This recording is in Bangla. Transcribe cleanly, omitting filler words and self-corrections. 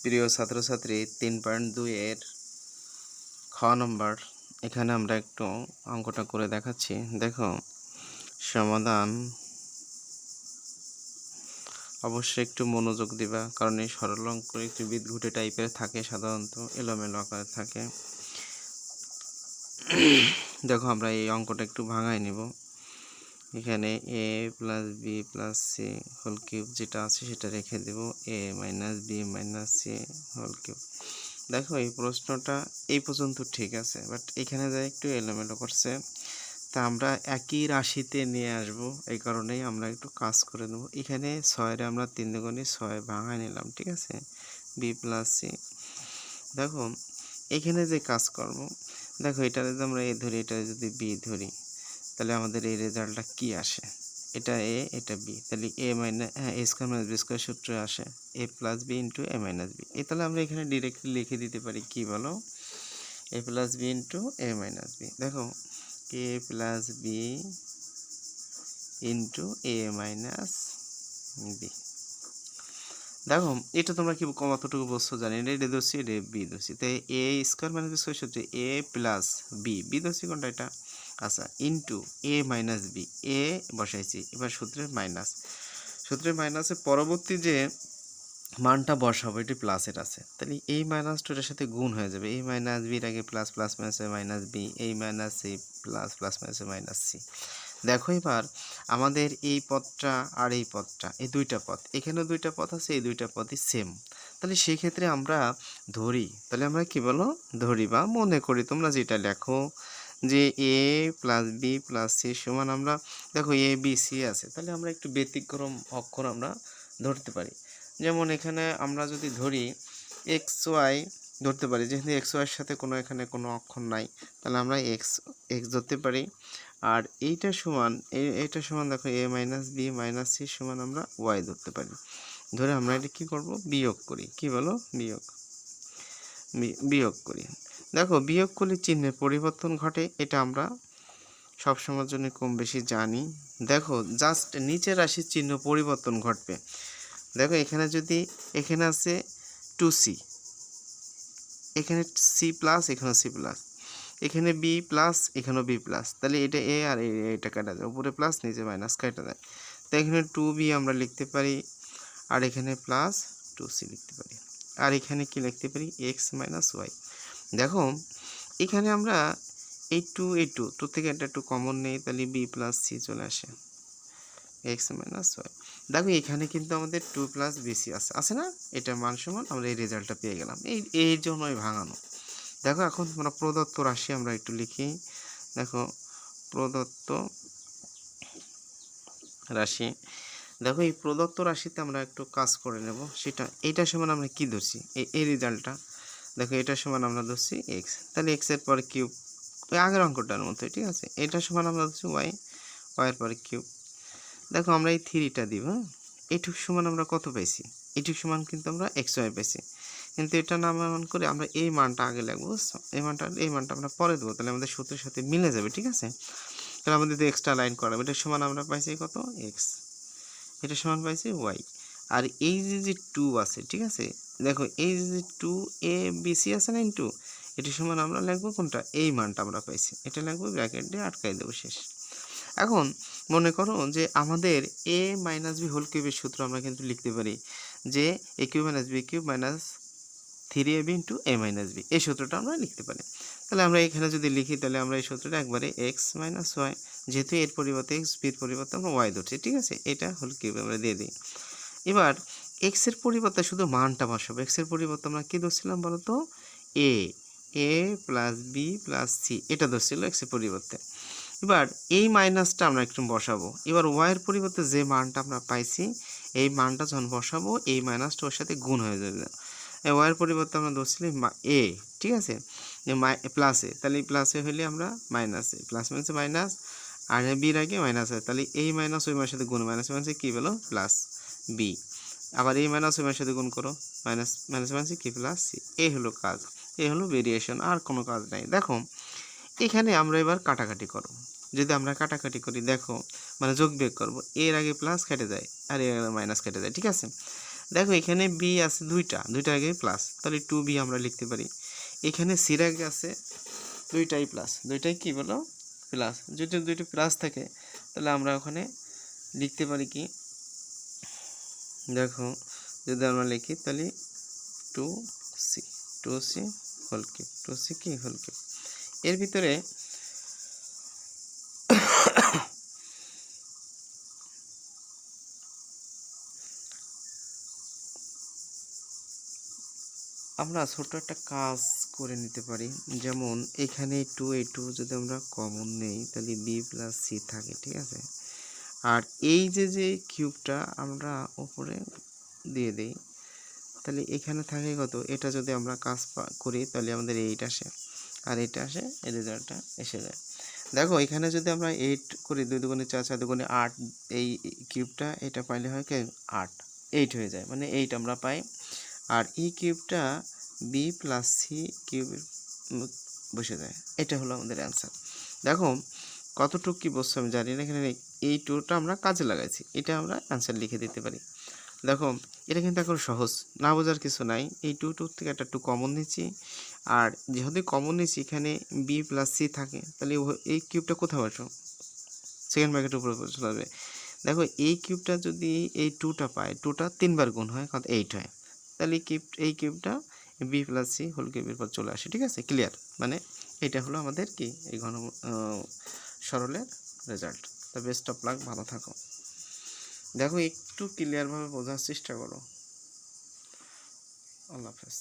প্রিয় ছাত্রছাত্রী 3.2 এর খ নম্বর এখানে আমরা একটু অঙ্কটা করে দেখাচ্ছি। দেখো সমাধান অবশ্যই একটু মনোযোগ দিবা, কারণ এই সরল অঙ্ক একটু বিদঘুটে টাইপের থাকে, সাধারণত এলোমেলো আকারে থাকে। দেখো আমরা এই অঙ্কটা একটু ভাঙাই নিব। এখানে a plus B plus C whole cube যেটা আছে সেটা রেখে দেব, a minus B minus C whole cube. দেখো এই প্রশ্নটা এই পর্যন্ত ঠিক আছে, বাট এখানে যা একটু এলোমেলো করছে, তা আমরা একই রাশিতে নিয়ে আসব। এই কারণেই আমরা একটু কাজ করে নেব। এখানে 6 আমরা 3 দুগুণে 6 ভাঙায় নিলাম, ঠিক আছে, বি প্লাস সি। দেখো এখানে যে কাজ করব, দেখো এটা যদি আমরা এ ধরি, এটা যদি বি ধরি, তাহলে আমাদের এই রেজাল্টটা কি আসে? এটা এ, এটা বি, তাহলে এ মাইনাস এ স্কোয়ার মাইনাস বি স্কোয়ার সূত্র আসে এ plus B into a minus B. তাহলে আমরা এখানে ডিরেক্টলি লিখে দিতে পারি, কি বলো, এ plus B into a minus B. দেখো এ plus B into a minus B. দেখো এটা তোমরা কি কতটুকু বলছো জানি না, এটা ধরছি, এটা বি ধরছি, তাই এ স্কোয়ার মাইনাস বি স্কোয়ার সূত্রে এ প্লাস বি, বি ধরছি কোনটা এটা, আচ্ছা, ইন্টু এ মাইনাস বি, এ বসাইছি, এবার সূত্রের মাইনাস, সূত্রের মাইনাসের পরবর্তী যে মানটা বসাবো এটি প্লাসের আছে, তাহলে এই মাইনাসটা এটার সাথে গুণ হয়ে যাবে, এই মাইনাস বির আগে প্লাস, প্লাস মাইনাসে মাইনাস বি, এই মাইনাস সি প্লাস, প্লাস মাইনাসে মাইনাস সি। দেখো এবার আমাদের এই পদটা আর এই পদটা, এই দুইটা পদ, এখানেও দুইটা পদ আছে, এই দুইটা পদই সেম, তাহলে সেই ক্ষেত্রে আমরা ধরি, তাহলে আমরা কি বলো, ধরি বা মনে করি, তোমরা যেটা লেখো যে এ প্লাস বি প্লাস সি সমান, আমরা দেখো এ বি সি আছে, তাহলে আমরা একটু ব্যতিক্রম অক্ষর আমরা ধরতে পারি। যেমন এখানে আমরা যদি ধরি এক্স ওয়াই ধরতে পারি, যেহেতু এক্স ওয়াইয়ের সাথে এখানে কোনো অক্ষর নাই, তাহলে আমরা এক্স এক্স ধরতে পারি। আর এইটা সমান এইটা সমান, দেখো এ মাইনাস বি মাইনাস সি সমান আমরা ওয়াই ধরতে পারি। ধরে আমরা এটা কী করব, বিয়োগ করি, কি বলো, বিয়োগ বিয়োগ করি। দেখো বিয়োগ করলে চিহ্নের পরিবর্তন ঘটে, এটা আমরা সবসময়ের জন্য কম বেশি জানি। দেখো জাস্ট নিচের রাশির চিহ্ন পরিবর্তন ঘটবে। দেখো এখানে যদি এখানে আছে 2c, এখানে সি প্লাস, এখানে সি প্লাস, এখানে বি প্লাস, এখানেও বি প্লাস, তাহলে এটা এ আর এটা কাটা যায়, উপরে প্লাস নিচে মাইনাস কাটা যায়, তাই এখানে 2b আমরা লিখতে পারি, আর এখানে প্লাস 2c লিখতে পারি, আর এখানে কি লিখতে পারি, এক্স মাইনাস ওয়াই। দেখো এখানে আমরা এই টু থেকে একটা 2 কমন নেই, তাহলে বি প্লাস সি চলে আসে, এক্স মাইনাস ওয়াই। দেখো এখানে কিন্তু আমাদের 2 প্লাস বিসি আছে না, এটা মান সমান আমরা এই রেজাল্টটা পেয়ে গেলাম, এই জন্যই ভাঙানো। দেখো এখন আমরা প্রদত্ত রাশি আমরা একটু লিখি। দেখো প্রদত্ত রাশি, দেখো এই প্রদত্ত রাশিতে আমরা একটু কাজ করে নেব, সেটা এইটা সমান আমরা কি ধরছি, এই রেজাল্টটা, দেখো এটা সমান আমরা ধরছি এক্স, তাহলে এক্স এর পর কিউব, ওই আগের অঙ্কটার মতোই, ঠিক আছে, এটা সমান আমরা ধরছি ওয়াই, ওয়াইয়ের পরে কিউব। দেখো আমরা এই 3টা দিব, এইটুক সমান আমরা কত পাইছি, এইটুক সমান কিন্তু আমরা এক্স ওয়াই পাইছি, কিন্তু এটা না মান করে আমরা এই মানটা আগে লাগবো, বুঝছো, এই মানটা আমরা পরে দেবো, তাহলে আমাদের সূত্রের সাথে মিলে যাবে, ঠিক আছে। তাহলে আমাদের যদি এক্সট্রা লাইন করাবো, এটার সমান আমরা পাইছি কত, এক্স, এটা সমান পাইছি ওয়াই, আর এই যে 2 আছে, ঠিক আছে, দেখো এই যে 2 এ বি সি আছে না ইন্টু, এটার সমান আমরা লিখবো কোনটা, এই মানটা আমরা পাইছি, এটা লিখবো, ব্র্যাকেট দিয়ে আটকাই দেবো, শেষ। এখন মনে করো যে আমাদের এ মাইনাস বি হোল কিউবের সূত্র আমরা কিন্তু লিখতে পারি যে a cube minus b cube minus 3ab into a minus b, এই সূত্রটা আমরা লিখতে পারি। তাহলে আমরা এখানে যদি লিখি, তাহলে আমরা এই সূত্রটা একবারে এক্স মাইনাস ওয়াই, যেহেতু এর পরিবর্তে এক্স, বির পরিবর্তে আমরা ওয়াই ধরছি, ঠিক আছে, এটা হোল কিউব আমরা দিয়ে দিই। এবার এক্সের পরিবর্তে শুধু মানটা বসাবো, এক্সের পরিবর্তে আমরা কী ধরছিলাম বলো তো, এ এ প্লাস বি প্লাস সি, এটা ধরছিল এক্সের পরিবর্তে। এবার এই মাইনাসটা আমরা একটু বসাবো, এবার ওয়াইয়ের পরিবর্তে যে মানটা আমরা পাইছি, এই মানটা যখন বসাবো এই মাইনাসটা ওর সাথে গুণ হয়ে যাবে, ওয়াইয়ের পরিবর্তে আমরা ধরছিলাম এ, ঠিক আছে, প্লাসে, তাহলে এই প্লাসে হলে আমরা মাইনাসে, প্লাস মাইনাসে মাইনাস, আর বির আগে মাইনাস হয়, তাহলে এই মাইনাস ওই মানের সাথে গুণ, মাইনাস মাইনাসে কী পেলো, প্লাস বি, আবার এই মাইনাস ওই মানের সাথে গুণ করো, মাইনাস মাইনাস মাইনাসে কি, প্লাস সি। এই হলো কাজ, এই হলো ভেরিয়েশন, আর কোনো কাজ নাই। দেখো এখানে আমরা এবার কাটাকাটি করব, যদি আমরা কাটাকাটি করি, দেখো মানে যোগ বিয়োগ করবো, এর আগে প্লাস কেটে যায় আর এর আগে মাইনাস কেটে যায়, ঠিক আছে। দেখো এখানে বি আছে দুইটা আগে প্লাস, তাহলে 2b আমরা লিখতে পারি। এখানে সির আগে আছে দুইটাই প্লাস, দুইটাই কি বলো প্লাস। যদি দুইটা প্লাস থাকে তাহলে আমরা ওখানে লিখতে পারি কি, দেখো যদি আমরা লিখি তাহলে 2c হোল কিউব, 2c কি হোল কিউব। এর ভিতরে আমরা ছোট একটা কাজ করে নিতে পারি, যেমন এখানে 2 যদি আমরা কমন নেই তাহলে বি প্লাস সি থাকে, ঠিক আছে। আর এই যে কিউবটা আমরা উপরে দিয়ে দিই তাহলে এখানে থাকে কত, এটা যদি আমরা কাজ করি তাহলে আমাদের 8 আসে, আর এটা আসে, এই রেজাল্টটা এসে যায়। দেখো এখানে যদি আমরা 8 করি, 2 দুগুণে 4, 4 দুগুণে 8, এই কিউবটা এটা পাইলে হয় কি 8, 8 হয়ে যায়, মানে 8 আমরা পাই। আর এই কিউবটা বি প্লাস সি কিউব বসে যায়, এটা হলো আমাদের অ্যান্সার। দেখো কতটুকু কি বসছে আমি জানি না, এখানে এই টুটা আমরা কাজে লাগাইছি, এটা আমরা অ্যান্সার লিখে দিতে পারি। দেখো এটা কিন্তু এখন সহজ, না বোঝার কিছু নাই। এই টু থেকে একটা 2 কমন নিচ্ছি, আর যেহেতু কমন নিচ্ছি এখানে বি প্লাস সি থাকে, তাহলে এই কিউবটা কোথাও আসো সেকেন্ড ব্র্যাকেটের উপরে চলে আসবে। দেখো এই কিউবটা যদি এই 2টা পায়, 2টা 3বার গুণ হয়, কত 8 হয়, তাহলে এই কিউবটা বি প্লাস সি হোল কিউবের পর চলে আসে, ঠিক আছে, ক্লিয়ার। মানে এটা হলো আমাদের কি এই সরলের রেজাল্ট। তো বেস্ট অফ লাক, ভালো থাকো। দেখো একটু ক্লিয়ারভাবে বোঝার চেষ্টা করো। আল্লাহ হাফেজ।